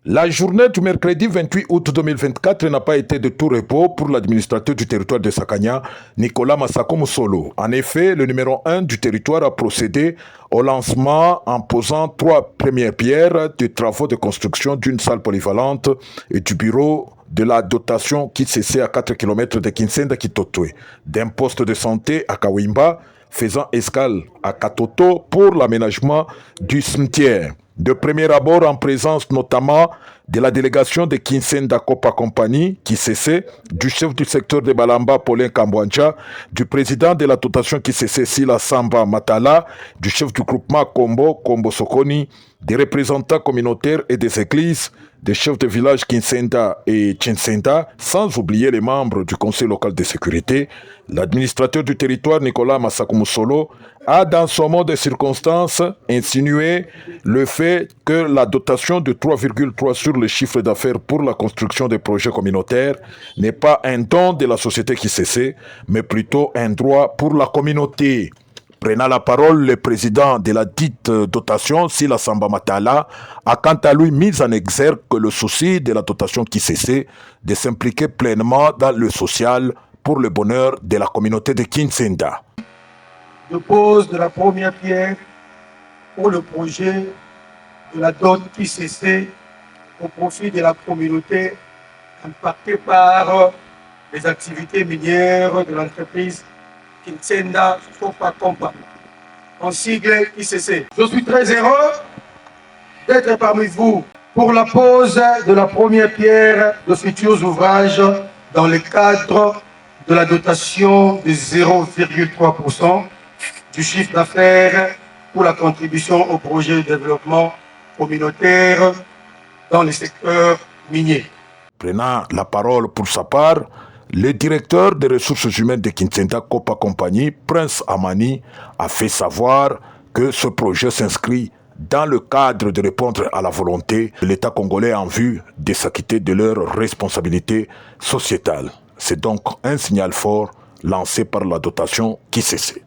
La journée du mercredi 28 août 2024 n'a pas été de tout repos pour l'administrateur du territoire de Sakanya, Nicolas Massako Moussolo. En effet, le numéro 1 du territoire a procédé au lancement en posant 3 premières pierres des travaux de construction d'une salle polyvalente et du bureau de la dotation qui cessait à 4 km de Kinsenda Kitotwe, d'un poste de santé à Kawimba, faisant escale à Katoto pour l'aménagement du cimetière. De premier abord en présence notamment de la délégation de Kinsenda Kopa Company, qui cessait, du chef du secteur de Balamba, Paulin Kambouancha, du président de la dotation qui cessait, Sila Samba Matala, du chef du groupement Kombo Sokoni, des représentants communautaires et des églises, des chefs de village Kinsenda et Chinsenda, sans oublier les membres du conseil local de sécurité. L'administrateur du territoire, Nicolas Massako Moussolo, a dans son mot de circonstances insinué le fait que la dotation de 3,3 sur le chiffre d'affaires pour la construction des projets communautaires n'est pas un don de la société qui cessait, mais plutôt un droit pour la communauté. Prenant la parole, le président de la dite dotation, Sila Samba Matala, a quant à lui mis en exergue le souci de la dotation qui cessait de s'impliquer pleinement dans le social pour le bonheur de la communauté de Kinsenda. Je pose de la première pierre pour le projet de la dot qui cessait au profit de la communauté impactée par les activités minières de l'entreprise Kinsenda Kopa Company, en sigle ICC. Je suis très heureux d'être parmi vous pour la pose de la première pierre de futurs ouvrages dans le cadre de la dotation de 0,3% du chiffre d'affaires pour la contribution au projet de développement communautaire dans le secteur minier. Prenant la parole pour sa part, le directeur des ressources humaines de Kinsenda Kopa Company, Prince Amani, a fait savoir que ce projet s'inscrit dans le cadre de répondre à la volonté de l'État congolais en vue de s'acquitter de leurs responsabilités sociétales. C'est donc un signal fort lancé par la dotation qui cessait.